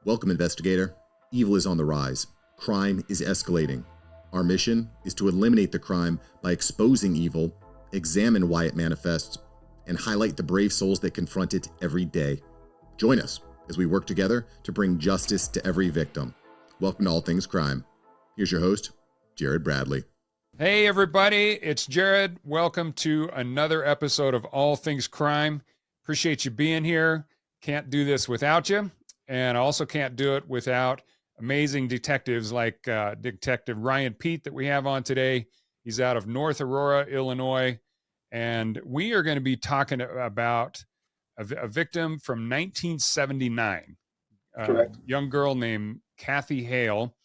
Welcome, investigator. Evil is on the rise. Crime is escalating. Our mission is to eliminate the crime by exposing evil, examine why it manifests, and highlight the brave souls that confront it every day. Join us as we work together to bring justice to every victim. Welcome to All Things Crime. Here's your host, Jared Bradley. Hey, everybody. It's Jared. Welcome to another episode of All Things Crime. Appreciate you being here. Can't do this without you. And I also can't do it without amazing detectives like Detective Ryan Peat that we have on today. He's out of North Aurora, Illinois. And we are going to be talking about a victim from 1979. Correct. A young girl named Kathy Hale.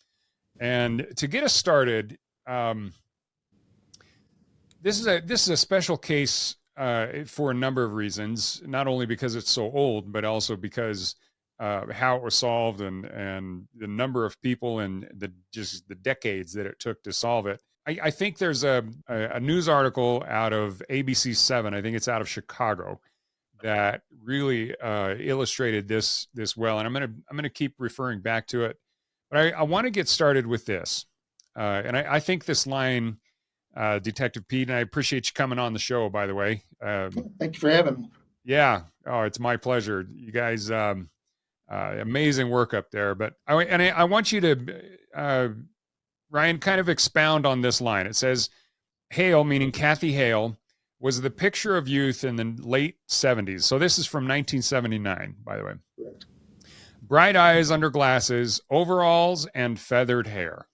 And to get us started, this is a special case for a number of reasons, not only because it's so old, but also because how it was solved and the number of people and the decades that it took to solve it. I think there's a news article out of ABC 7, I think it's out of Chicago, that really illustrated this well. And I'm gonna keep referring back to it. But I want to get started with this. And I think this line, Detective Pete, and I appreciate you coming on the show, by the way. Thank you for having me. Yeah. Oh, it's my pleasure. You guys, amazing work up there. But I want you to, Ryan, kind of expound on this line. It says, Hale, meaning Kathy Hale, was the picture of youth in the late 70s. So this is from 1979, by the way. Correct. Bright eyes under glasses, overalls, and feathered hair.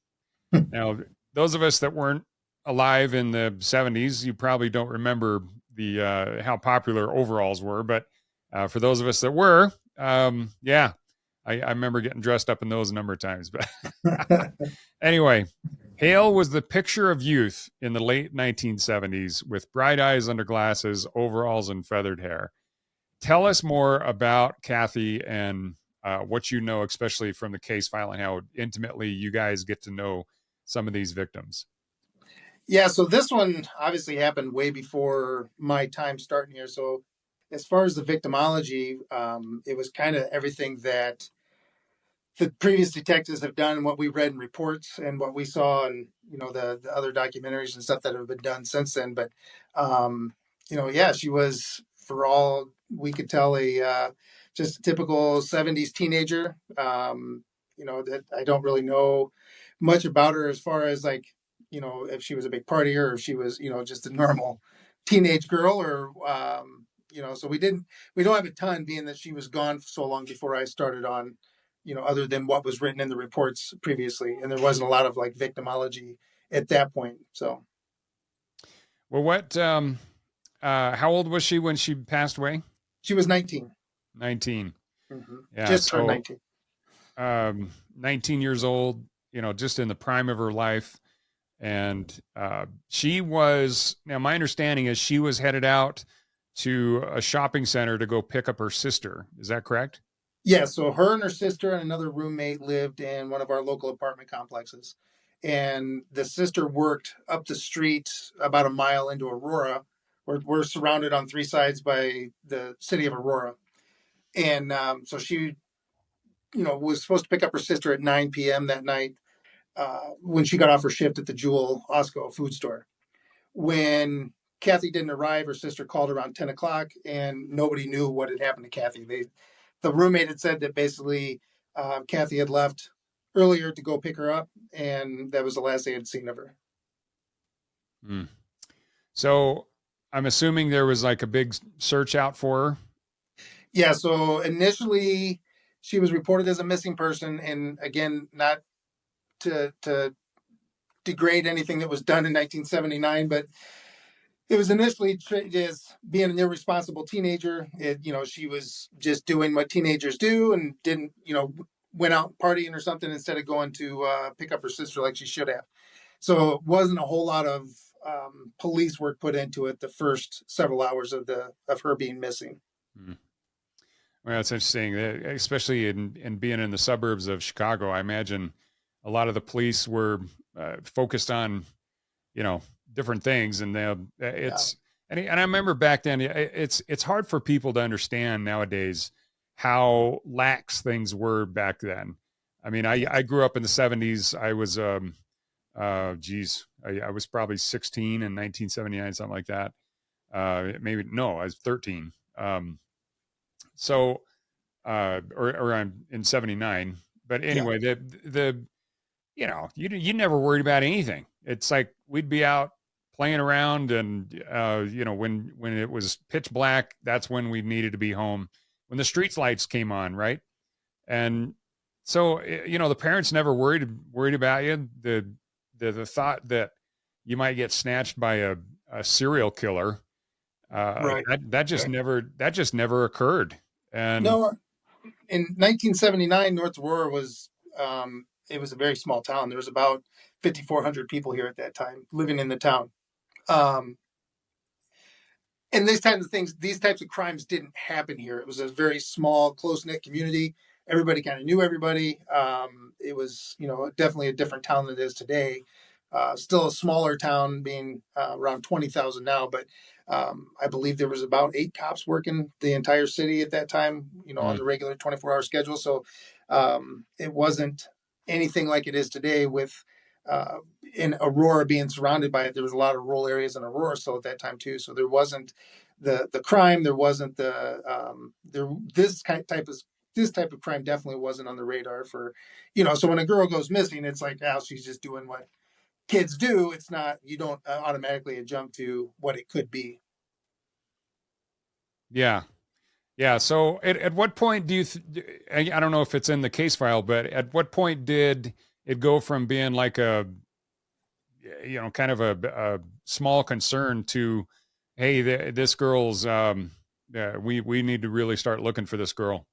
Now, those of us that weren't alive in the 70s, you probably don't remember the how popular overalls were. But for those of us that were, yeah, I remember getting dressed up in those a number of times. But anyway, Hale was the picture of youth in the late 1970s with bright eyes under glasses, overalls, and feathered hair. Tell us more about Kathy and what you know, especially from the case file, and how intimately you guys get to know some of these victims. Yeah, so this one obviously happened way before my time starting here. So as far as the victimology, it was kind of everything that the previous detectives have done, what we read in reports and what we saw and, the other documentaries and stuff that have been done since then. But, yeah, she was, for all we could tell, just a typical 70s teenager. That I don't really know much about her as far as if she was a big partier or if she was, just a normal teenage girl or, so we don't have a ton being that she was gone for so long before I started on, other than what was written in the reports previously. And there wasn't a lot of victimology at that point. So. Well, how old was she when she passed away? She was 19. 19. Mm-hmm. Yeah. Just turned 19. 19 years old, just in the prime of her life. And she was, now my understanding is she was headed out to a shopping center to go pick up her sister. Is that correct? Yeah. So her and her sister and another roommate lived in one of our local apartment complexes. And the sister worked up the street about a mile into Aurora. We're surrounded on three sides by the city of Aurora. And so she, was supposed to pick up her sister at 9 p.m. that night when she got off her shift at the Jewel Osco food store. When Kathy didn't arrive, her sister called around 10 o'clock and nobody knew what had happened to Kathy. The roommate had said that basically Kathy had left earlier to go pick her up, and that was the last they had seen of her. So I'm assuming there was a big search out for her. Yeah. So initially she was reported as a missing person. And again, not to degrade anything that was done in 1979, but it was initially treated as being an irresponsible teenager. She was just doing what teenagers do and didn't, went out partying or something instead of going to pick up her sister like she should have. So it wasn't a whole lot of police work put into it the first several hours of her being missing. Mm. Well, it's interesting, especially in being in the suburbs of Chicago. I imagine a lot of the police were focused on, different things, and and I remember back then it's hard for people to understand nowadays how lax things were back then. I mean, I grew up in the 70s. I was, I was probably 16 in 1979, something like that. Maybe, no, I was 13. So, or I'm in 79. But Yeah. anyway, the, you never worried about anything. It's like we'd be out playing around, and when it was pitch black, that's when we needed to be home. When the street lights came on, right? And so the parents never worried about you. The thought that you might get snatched by a serial killer, Right. that just never occurred. And No, in 1979, North Aurora was it was a very small town. There was about 5,400 people here at that time living in the town. Um, and these types of crimes didn't happen here. It was a very small, close knit community. Everybody kind of knew everybody. It was, definitely a different town than it is today. Still a smaller town, being around 20,000 now, but I believe there was about 8 cops working the entire city at that time, on the regular 24-hour schedule. So it wasn't anything like it is today with in Aurora being surrounded by it. There was a lot of rural areas in Aurora still at that time too. So there wasn't the crime. There wasn't this type of crime definitely wasn't on the radar for, so when a girl goes missing, it's like, now she's just doing what kids do. It's not, you don't automatically jump to what it could be. yeah, yeah. So at what point do you, I don't know if it's in the case file, but at what point did it go from being like kind of a small concern to, hey, this girl's, we need to really start looking for this girl?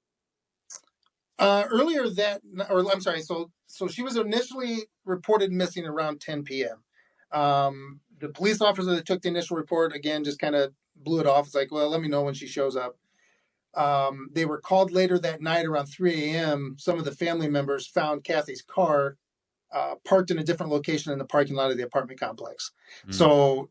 Earlier that, or I'm sorry, so she was initially reported missing around 10 p.m. The police officer that took the initial report, again, just kind of blew it off. It's like, well, let me know when she shows up. They were called later that night around 3 a.m. Some of the family members found Kathy's car parked in a different location in the parking lot of the apartment complex. So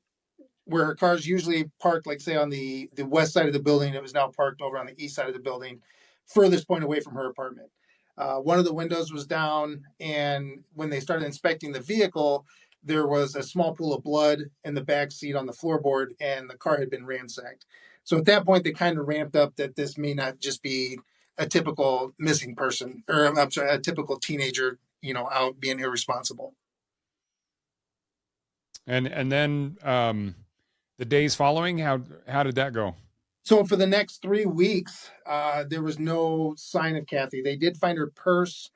where her car's usually parked, like say on the west side of the building, it was now parked over on the east side of the building, furthest point away from her apartment. One of the windows was down, and when they started inspecting the vehicle, there was a small pool of blood in the back seat on the floorboard, and the car had been ransacked. So at that point, they kind of ramped up that this may not just be a typical missing person, or I'm sorry, a typical teenager, out being irresponsible. And then the days following, how did that go? So for the next 3 weeks, there was no sign of Kathy. They did find her purse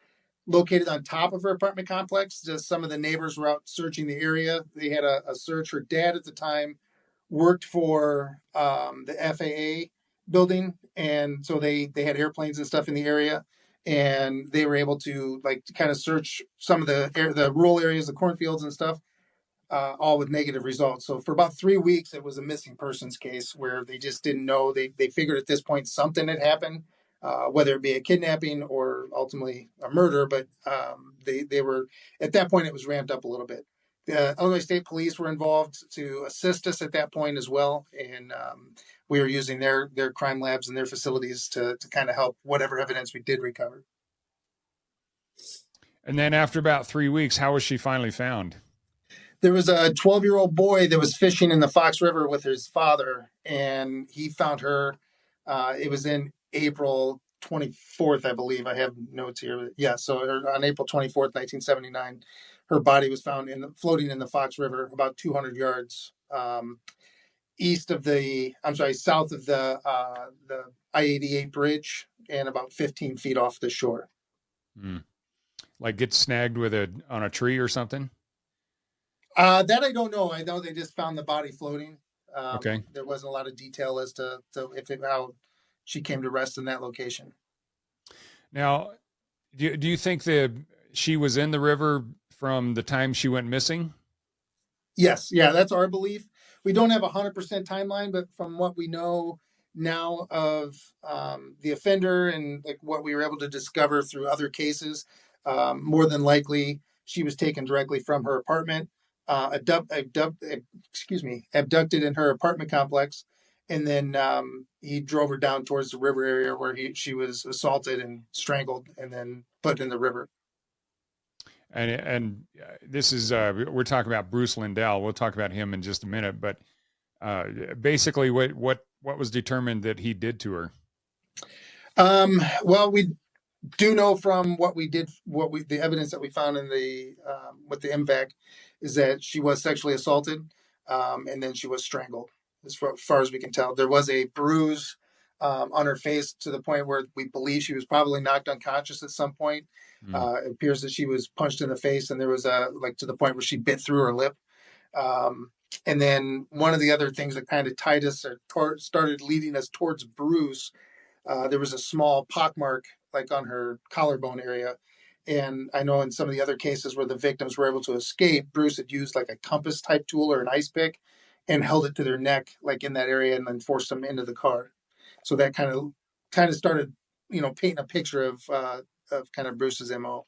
located on top of her apartment complex. Just some of the neighbors were out searching the area. They had a search. Her dad at the time worked for the FAA building, and so they had airplanes and stuff in the area, and they were able to kind of search some of the rural areas, the cornfields and stuff, all with negative results. So for about 3 weeks, it was a missing persons case where they just didn't know. They figured at this point something had happened, whether it be a kidnapping or ultimately a murder. But they were, at that point, it was ramped up a little bit. The Illinois State Police were involved to assist us at that point as well, and we were using their crime labs and their facilities to kind of help whatever evidence we did recover. And then after about 3 weeks, how was she finally found? There was a 12-year-old boy that was fishing in the Fox River with his father, and he found her. It was in April 24th, I believe. I have notes here. Yeah, so on April 24th, 1979, her body was found floating in the Fox River about 200 yards south of the I-88 bridge, and about 15 feet off the shore. Like get snagged on a tree or something? That I don't know. I know they just found the body floating. Okay. There wasn't a lot of detail as to how she came to rest in that location. Now, do you think that she was in the river from the time she went missing? Yes. Yeah, that's our belief. We don't have 100% timeline, but from what we know now of the offender and what we were able to discover through other cases, more than likely she was taken directly from her apartment, abducted in her apartment complex, and then he drove her down towards the river area where she was assaulted and strangled, and then put in the river. And this is we're talking about Bruce Lindahl. We'll talk about him in just a minute, but basically, what was determined that he did to her? Well, we do know from the evidence that we found in the with the MVAC is that she was sexually assaulted, and then she was strangled. As far as we can tell, there was a bruise on her face to the point where we believe she was probably knocked unconscious at some point. It appears that she was punched in the face, and there was to the point where she bit through her lip. And then one of the other things that kind of tied us or started leading us towards Bruce, there was a small pockmark like on her collarbone area. And I know in some of the other cases where the victims were able to escape, Bruce had used like a compass type tool or an ice pick and held it to their neck, like in that area, and then forced them into the car. So that kind of started, painting a picture of kind of Bruce's MO.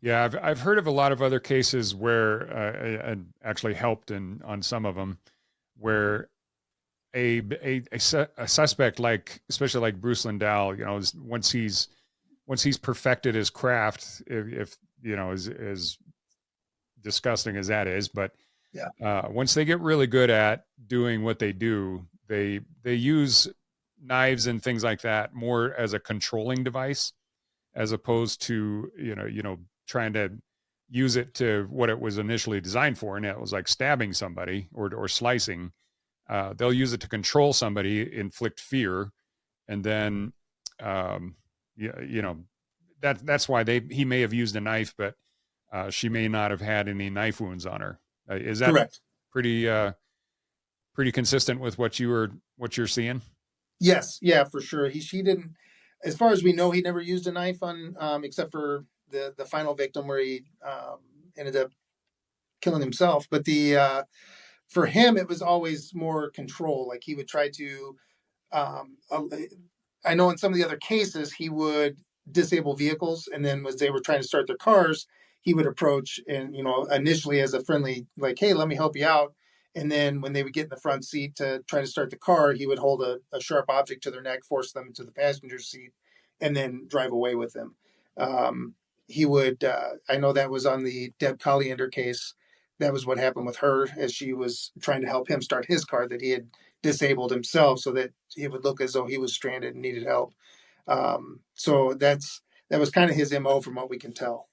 Yeah, I've heard of a lot of other cases where I actually helped on some of them where a suspect, like especially like Bruce Lindahl, once he's perfected his craft, if as disgusting as that is, but once they get really good at doing what they do, they use knives and things like that more as a controlling device as opposed to trying to use it to what it was initially designed for, and it was like stabbing somebody or slicing. They'll use it to control somebody, inflict fear, and then that's why he may have used a knife, but she may not have had any knife wounds on her. Is that Correct? Pretty consistent with what you're seeing? Yes, yeah, for sure. She didn't, as far as we know, he never used a knife on, except for the final victim where he ended up killing himself. But for him, it was always more control. Like he would try to, um, uh, I know in some of the other cases, he would disable vehicles, and then as they were trying to start their cars, he would approach and initially as a friendly, like, "Hey, let me help you out." And then when they would get in the front seat to try to start the car, he would hold a sharp object to their neck, force them into the passenger seat, and then drive away with them. He would. I know that was on the Deb Colliender case. That was what happened with her as she was trying to help him start his car that he had disabled himself so that it would look as though he was stranded and needed help. So that was kind of his MO from what we can tell.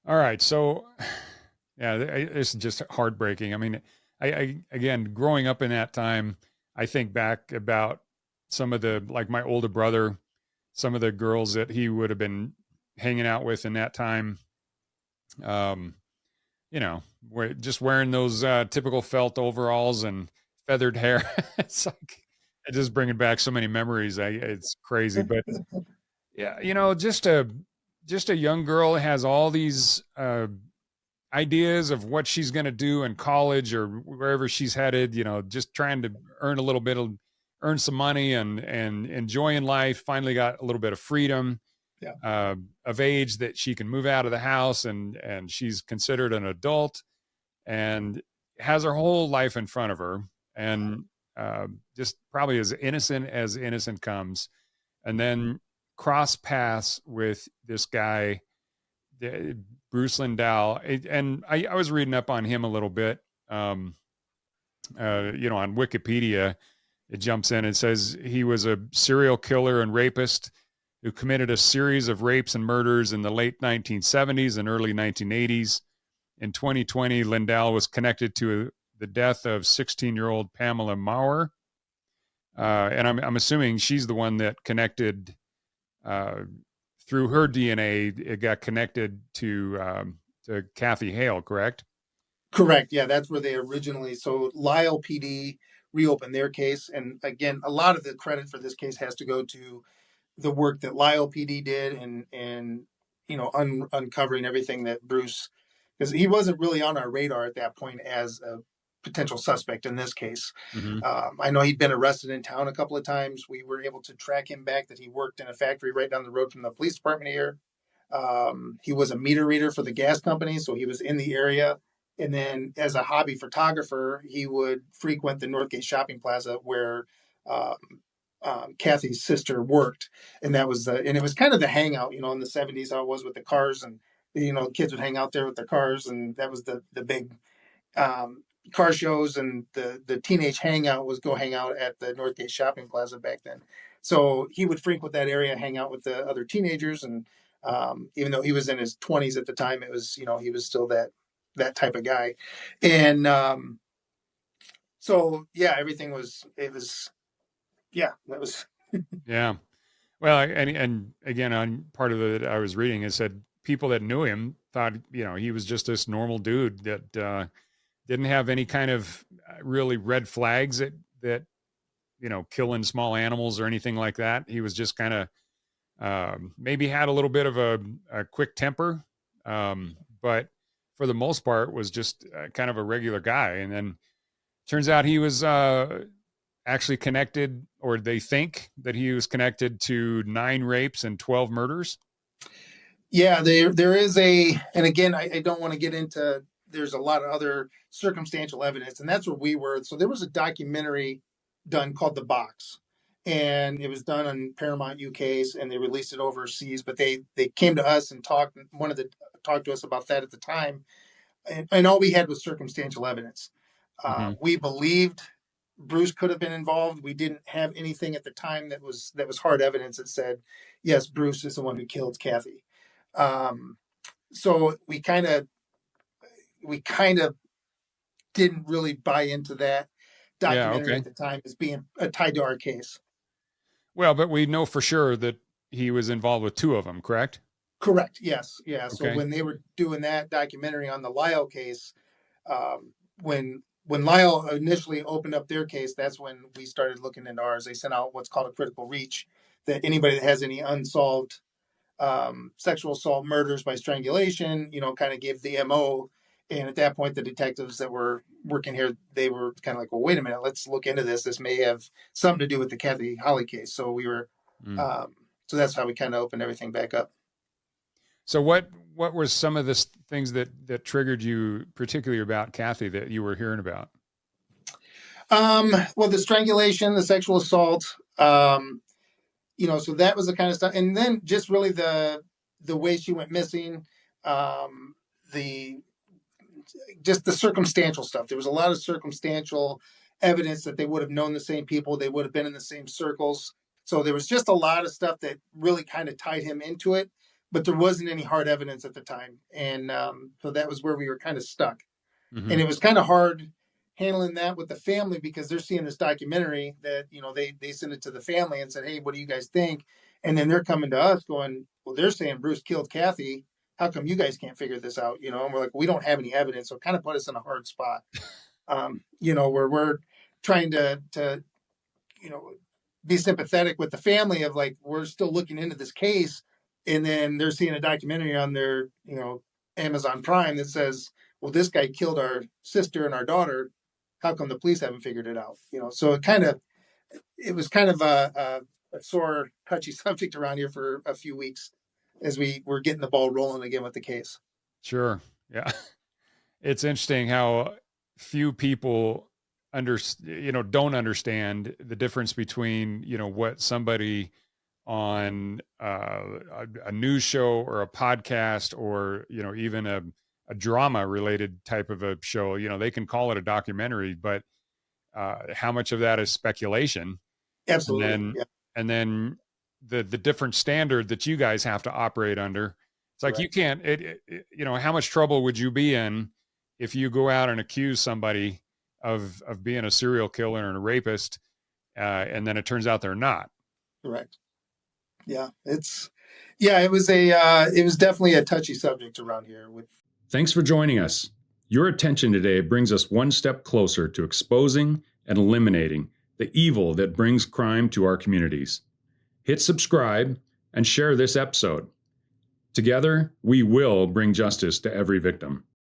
All right. So, yeah, it's just heartbreaking. I mean, I again, growing up in that time, I think back about some of like my older brother, some of the girls that he would have been hanging out with in that time. Just wearing those typical felt overalls and feathered hair. It's like it just bringing back so many memories. It's crazy, but yeah, just a young girl has all these ideas of what she's going to do in college or wherever she's headed. Just trying to earn some money and enjoying life. Finally got a little bit of freedom. Yeah. Of age that she can move out of the house and she's considered an adult and has her whole life in front of her and just probably as innocent comes, and then cross paths with this guy, Bruce Lindahl. And I was reading up on him a little bit, on Wikipedia. It jumps in and says he was a serial killer and rapist who committed a series of rapes and murders in the late 1970s and early 1980s. In 2020, Lindahl was connected to the death of 16-year-old Pamela Maurer. And I'm assuming she's the one that connected through her DNA. It got connected to Kathy Hale, correct? Correct. Yeah, that's where they originally. So Lisle PD reopened their case, and again, a lot of the credit for this case has to go to the work that Lisle PD did and uncovering everything that Bruce, because he wasn't really on our radar at that point as a potential suspect in this case. Mm-hmm. I know he'd been arrested in town a couple of times. We were able to track him back that he worked in a factory right down the road from the police department here. He was a meter reader for the gas company, so he was in the area And then as a hobby photographer, he would frequent the Northgate Shopping Plaza where um, Kathy's sister worked. And and it was kind of the hangout, in the 70s, how it was with the cars, and, kids would hang out there with their cars. And that was the big um, car shows, and the teenage hangout was go hang out at the Northgate Shopping Plaza back then. So he would frequent that area, hang out with the other teenagers, and even though he was in his 20s at the time, it was he was still that type of guy, and so yeah, everything was yeah, that was Yeah. Well, and again, on part of it I was reading, it said people that knew him thought, he was just this normal dude that didn't have any kind of really red flags that killing small animals or anything like that. He was just kind of maybe had a little bit of a quick temper, but for the most part was just kind of a regular guy. And then turns out he was actually connected, or they think that he was connected to 9 rapes and 12 murders. Yeah, there is and again, I don't want to get into. There's a lot of other circumstantial evidence, and that's where we were. So there was a documentary done called The Box, and it was done on Paramount UK's, and they released it overseas. But they came to us and wanted to talk to us about that at the time, and all we had was circumstantial evidence. Mm-hmm. We believed Bruce could have been involved. We didn't have anything at the time that was hard evidence that said, yes, Bruce is the one who killed Kathy. So we kind of didn't really buy into that documentary at the time as being tied to our case. Well, but we know for sure that he was involved with 2 of them, correct? Correct. Yes. Yeah. Okay. So when they were doing that documentary on the Lyle case, when Lyle initially opened up their case, that's when we started looking into ours. They sent out what's called a critical reach, that anybody that has any unsolved sexual assault murders by strangulation, kind of gave the MO. And at that point, the detectives that were working here, they were kind of like, well, wait a minute, let's look into this. This may have something to do with the Kathy Halle case. So we were, so that's how we kind of opened everything back up. So what were some of the things that triggered you particularly about Kathy that you were hearing about? Well, the strangulation, the sexual assault, so that was the kind of stuff. And then just really the way she went missing, the circumstantial stuff. There was a lot of circumstantial evidence that they would have known the same people. They would have been in the same circles. So there was just a lot of stuff that really kind of tied him into it, but there wasn't any hard evidence at the time. And so that was where we were kind of stuck. Mm-hmm. And it was kind of hard handling that with the family, because they're seeing this documentary that, they sent it to the family and said, hey, what do you guys think? And then they're coming to us going, well, they're saying Bruce killed Kathy. How come you guys can't figure this out? And we're like, we don't have any evidence. So it kind of put us in a hard spot, where we're trying to be sympathetic with the family of like, we're still looking into this case. And then they're seeing a documentary on their, Amazon Prime that says, well, this guy killed our sister and our daughter. How come the police haven't figured it out? So it was kind of a sore, touchy subject around here for a few weeks as we were getting the ball rolling again with the case. Sure. Yeah. It's interesting how few people don't understand the difference between, what somebody on a news show or a podcast or, even a drama related type of a show, they can call it a documentary, but how much of that is speculation? Absolutely. And then the different standard that you guys have to operate under. It's like, you can't, how much trouble would you be in if you go out and accuse somebody of being a serial killer and a rapist, and then it turns out they're not? Correct. Yeah, it was definitely a touchy subject around here. Thanks for joining us. Your attention today brings us one step closer to exposing and eliminating the evil that brings crime to our communities. Hit subscribe and share this episode. Together, we will bring justice to every victim.